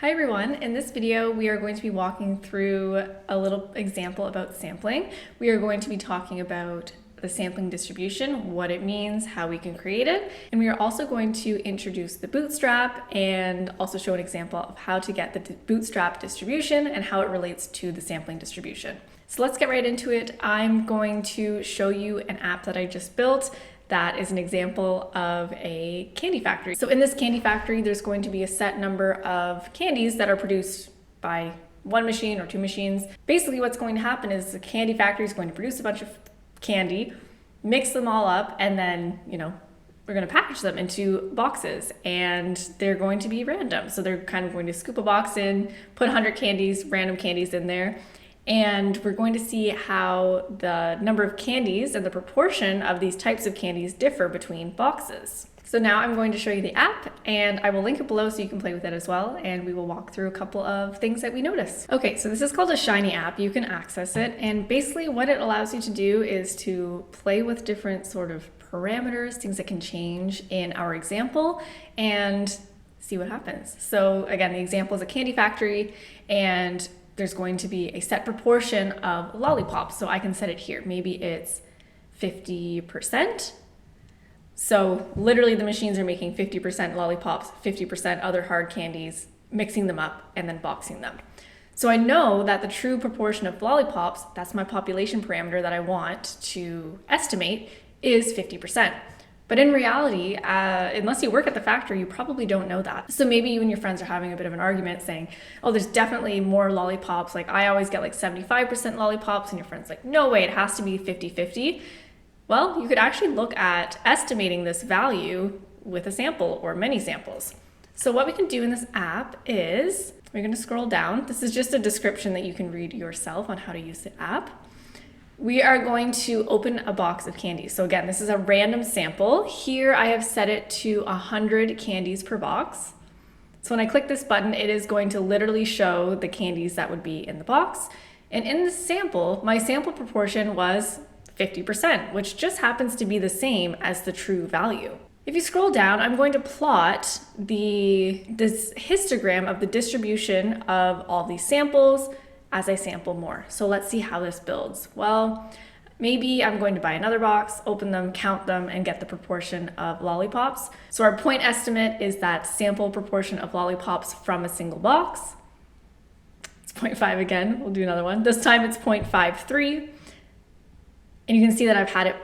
Hi everyone, in this video we are going to be walking through a little example about sampling. We are going to be talking about the sampling distribution, what it means, how we can create it, and we are also going to introduce the Bootstrap and also show an example of how to get the Bootstrap distribution and how it relates to the sampling distribution. So let's get right into it. I'm going to show you an app that I just built that is an example of a candy factory. So in this candy factory, there's going to be a set number of candies that are produced by one machine or two machines. Basically what's going to happen is the candy factory is going to produce a bunch of candy, mix them all up, and then, we're going to package them into boxes, and they're going to be random. So they're kind of going to scoop a box in, put 100 candies, random candies in there, and we're going to see how the number of candies and the proportion of these types of candies differ between boxes. So now I'm going to show you the app, and I will link it below so you can play with it as well, and we will walk through a couple of things that we notice. Okay, so this is called a Shiny app. You can access it, and basically what it allows you to do is to play with different sort of parameters, things that can change in our example, and see what happens. So again, the example is a candy factory, and there's going to be a set proportion of lollipops. So I can set it here. Maybe it's 50%. So literally the machines are making 50% lollipops, 50% other hard candies, mixing them up and then boxing them. So I know that the true proportion of lollipops, that's my population parameter that I want to estimate, is 50%. But in reality, unless you work at the factory, you probably don't know that. So maybe you and your friends are having a bit of an argument saying, oh, there's definitely more lollipops. Like I always get like 75% lollipops, and your friend's like, no way, it has to be 50-50. Well, you could actually look at estimating this value with a sample or many samples. So what we can do in this app is, we're gonna scroll down. This is just a description that you can read yourself on how to use the app. We are going to open a box of candies. So again, this is a random sample. Here I have set it to 100 candies per box. So when I click this button, it is going to literally show the candies that would be in the box. And in this sample, my sample proportion was 50%, which just happens to be the same as the true value. If you scroll down, I'm going to plot this histogram of the distribution of all these samples as I sample more. So let's see how this builds. Well, maybe I'm going to buy another box, open them, count them, and get the proportion of lollipops. So our point estimate is that sample proportion of lollipops from a single box. It's 0.5 again, we'll do another one. This time it's 0.53. And you can see that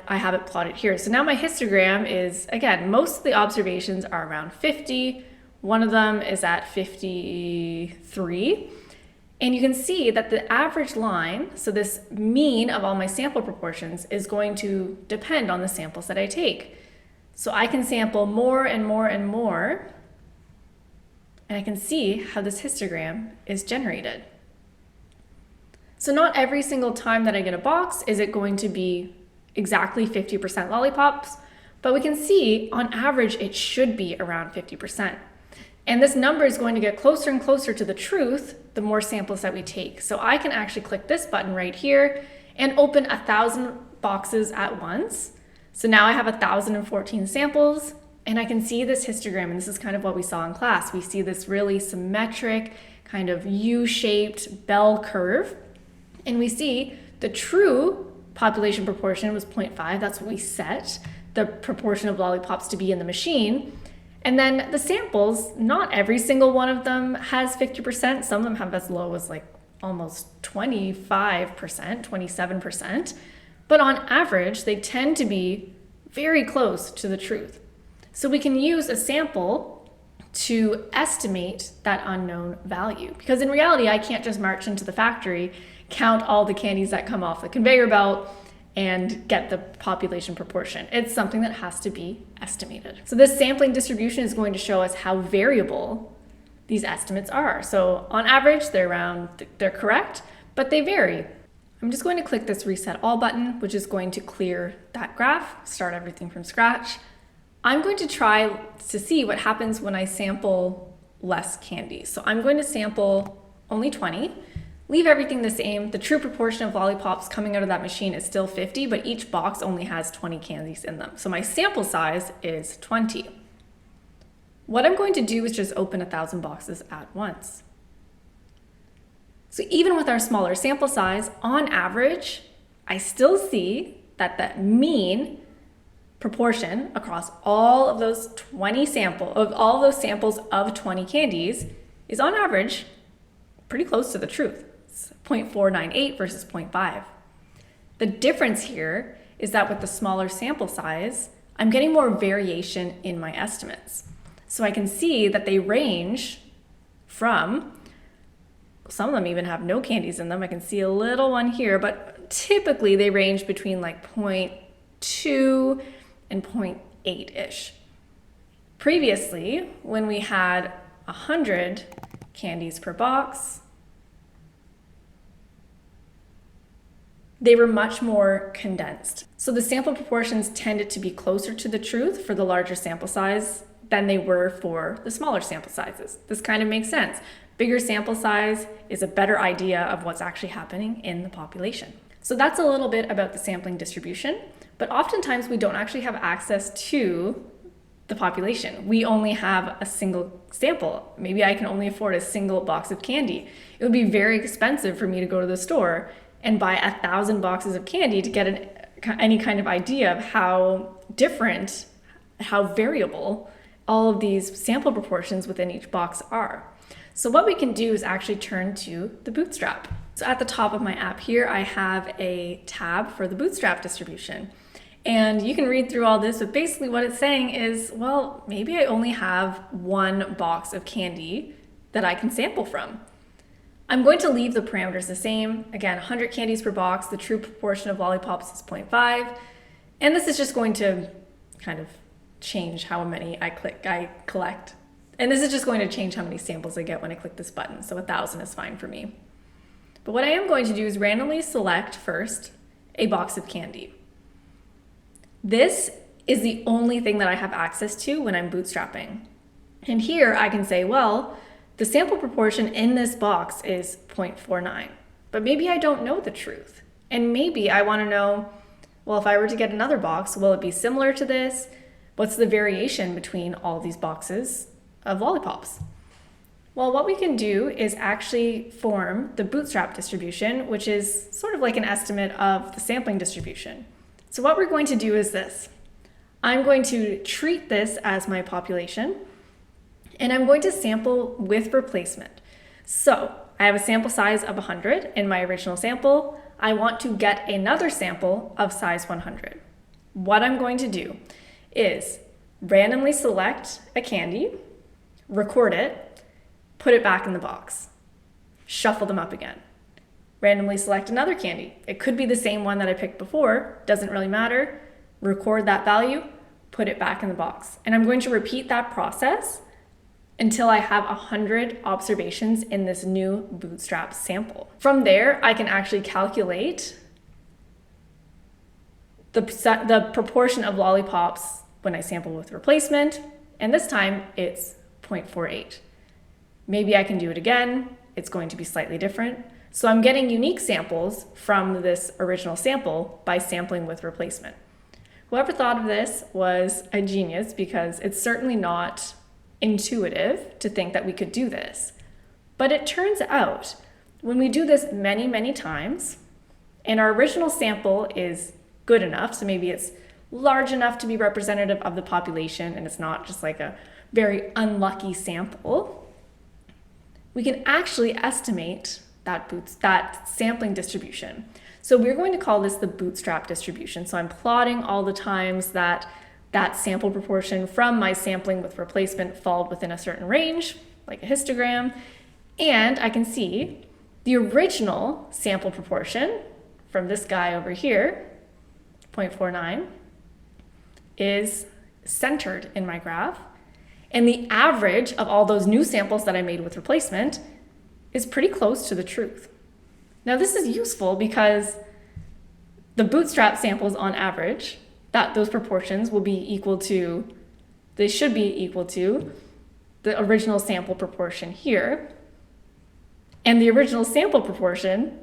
I have it plotted here. So now my histogram is, again, most of the observations are around 50. One of them is at 53. And you can see that the average line, so this mean of all my sample proportions, is going to depend on the samples that I take. So I can sample more and more and more, and I can see how this histogram is generated. So not every single time that I get a box is it going to be exactly 50% lollipops, but we can see on average it should be around 50%. And this number is going to get closer and closer to the truth the more samples that we take. So I can actually click this button right here and open 1,000 boxes at once. So now I have 1,014 samples, and I can see this histogram, and this is kind of what we saw in class. We see this really symmetric kind of U-shaped bell curve, and we see the true population proportion was 0.5. That's what we set the proportion of lollipops to be in the machine. And then the samples, not every single one of them has 50%. Some of them have as low as like almost 25%, 27%. But on average, they tend to be very close to the truth. So we can use a sample to estimate that unknown value. Because in reality, I can't just march into the factory, count all the candies that come off the conveyor belt, and get the population proportion. It's something that has to be estimated. So this sampling distribution is going to show us how variable these estimates are. So on average, they're correct, but they vary. I'm just going to click this Reset All button, which is going to clear that graph, start everything from scratch. I'm going to try to see what happens when I sample less candies. So I'm going to sample only 20. Leave everything the same. The true proportion of lollipops coming out of that machine is still 50, but each box only has 20 candies in them. So my sample size is 20. What I'm going to do is just open 1,000 boxes at once. So even with our smaller sample size, on average, I still see that the mean proportion across all of those samples of 20 candies is on average pretty close to the truth. It's 0.498 versus 0.5. The difference here is that with the smaller sample size, I'm getting more variation in my estimates. So I can see that they range from, some of them even have no candies in them. I can see a little one here, but typically they range between like 0.2 and 0.8-ish. Previously, when we had 100 candies per box, they were much more condensed. So the sample proportions tended to be closer to the truth for the larger sample size than they were for the smaller sample sizes. This kind of makes sense. Bigger sample size is a better idea of what's actually happening in the population. So that's a little bit about the sampling distribution, but oftentimes we don't actually have access to the population. We only have a single sample. Maybe I can only afford a single box of candy. It would be very expensive for me to go to the store and buy 1,000 boxes of candy to get any kind of idea of how different, how variable all of these sample proportions within each box are. So what we can do is actually turn to the Bootstrap. So at the top of my app here, I have a tab for the Bootstrap distribution. And you can read through all this, but basically what it's saying is, well, maybe I only have one box of candy that I can sample from. I'm going to leave the parameters the same. Again, 100 candies per box, the true proportion of lollipops is 0.5. And this is just going to kind of change how many I collect. And this is just going to change how many samples I get when I click this button. So 1,000 is fine for me. But what I am going to do is randomly select first a box of candy. This is the only thing that I have access to when I'm bootstrapping. And here I can say, well, the sample proportion in this box is 0.49, but maybe I don't know the truth. And maybe I want to know, well, if I were to get another box, will it be similar to this? What's the variation between all these boxes of lollipops? Well, what we can do is actually form the Bootstrap distribution, which is sort of like an estimate of the sampling distribution. So what we're going to do is this. I'm going to treat this as my population, and I'm going to sample with replacement. So I have a sample size of 100 in my original sample. I want to get another sample of size 100. What I'm going to do is randomly select a candy, record it, put it back in the box, shuffle them up again. Randomly select another candy. It could be the same one that I picked before, doesn't really matter. Record that value, put it back in the box. And I'm going to repeat that process until I have 100 observations in this new Bootstrap sample. From there, I can actually calculate the proportion of lollipops when I sample with replacement, and this time it's 0.48. Maybe I can do it again. It's going to be slightly different. So I'm getting unique samples from this original sample by sampling with replacement. Whoever thought of this was a genius, because it's certainly not intuitive to think that we could do this. But it turns out when we do this many, many times, and our original sample is good enough, so maybe it's large enough to be representative of the population and it's not just like a very unlucky sample, we can actually estimate that sampling distribution. So we're going to call this the Bootstrap distribution. So I'm plotting all the times that sample proportion from my sampling with replacement fall within a certain range, like a histogram. And I can see the original sample proportion from this guy over here, 0.49, is centered in my graph. And the average of all those new samples that I made with replacement is pretty close to the truth. Now this is useful because the Bootstrap samples on average, those proportions will be equal to, they should be equal to the original sample proportion here. And the original sample proportion,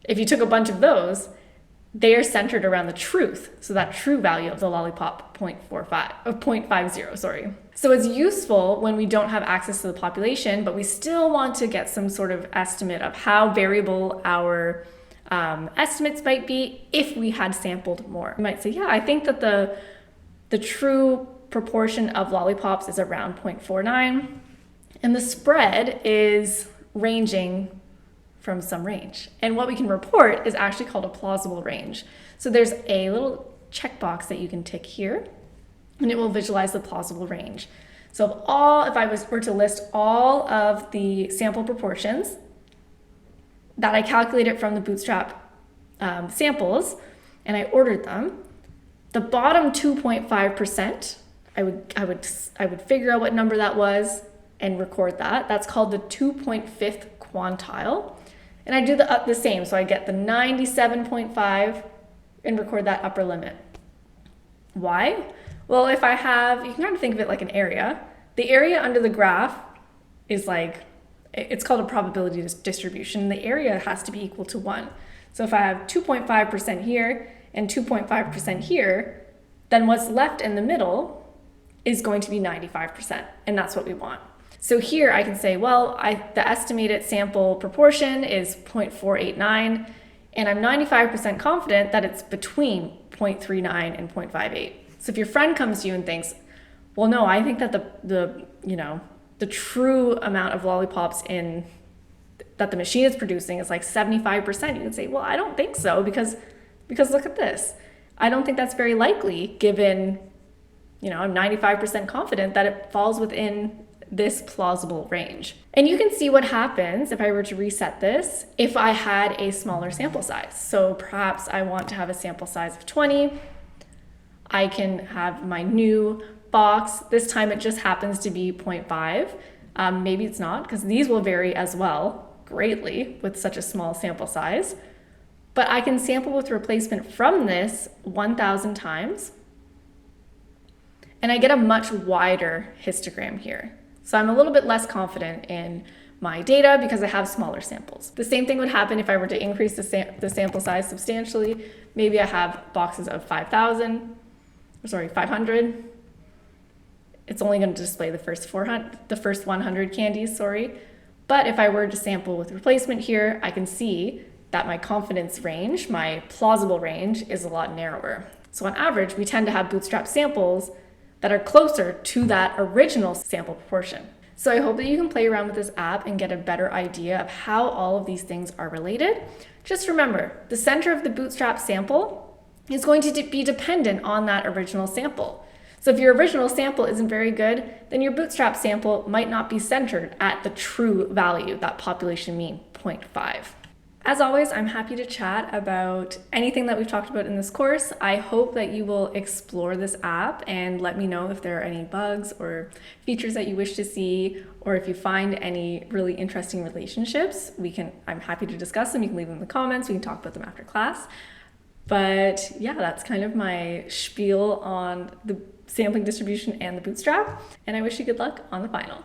if you took a bunch of those, they are centered around the truth. So that true value of the lollipop, 0.50, sorry. So it's useful when we don't have access to the population, but we still want to get some sort of estimate of how variable our estimates might be if we had sampled more. You might say, yeah, I think that the true proportion of lollipops is around 0.49, and the spread is ranging from some range. And what we can report is actually called a plausible range. So there's a little checkbox that you can tick here, and it will visualize the plausible range. So if I were to list all of the sample proportions that I calculated from the Bootstrap samples, and I ordered them, the bottom 2.5%, I would figure out what number that was and record that. That's called the 2.5th quantile. And I do the same, so I get the 97.5 and record that upper limit. Why? Well, if I have, you can kind of think of it like an area. The area under the graph is like, it's called a probability distribution. The area has to be equal to 1. So if I have 2.5% here and 2.5% here, then what's left in the middle is going to be 95%, and that's what we want. So here I can say, well, the estimated sample proportion is 0.489, and I'm 95% confident that it's between 0.39 and 0.58. So if your friend comes to you and thinks, well, no, I think that the true amount of lollipops that the machine is producing is like 75%, you can say, well, I don't think so, because look at this. I don't think that's very likely, given, I'm 95% confident that it falls within this plausible range. And you can see what happens if I were to reset this if I had a smaller sample size. So perhaps I want to have a sample size of 20. I can have my new box. This time it just happens to be 0.5. Maybe it's not, because these will vary as well greatly with such a small sample size. But I can sample with replacement from this 1,000 times, and I get a much wider histogram here. So I'm a little bit less confident in my data because I have smaller samples. The same thing would happen if I were to increase the sample size substantially. Maybe I have boxes of 500. It's only going to display the first 100 candies, But if I were to sample with replacement here, I can see that my confidence range, my plausible range, is a lot narrower. So on average, we tend to have Bootstrap samples that are closer to that original sample proportion. So I hope that you can play around with this app and get a better idea of how all of these things are related. Just remember, the center of the Bootstrap sample is going to be dependent on that original sample. So if your original sample isn't very good, then your Bootstrap sample might not be centered at the true value, that population mean 0.5. As always, I'm happy to chat about anything that we've talked about in this course. I hope that you will explore this app and let me know if there are any bugs or features that you wish to see, or if you find any really interesting relationships. I'm happy to discuss them. You can leave them in the comments. We can talk about them after class. But yeah, that's kind of my spiel on the sampling distribution and the Bootstrap. And I wish you good luck on the final.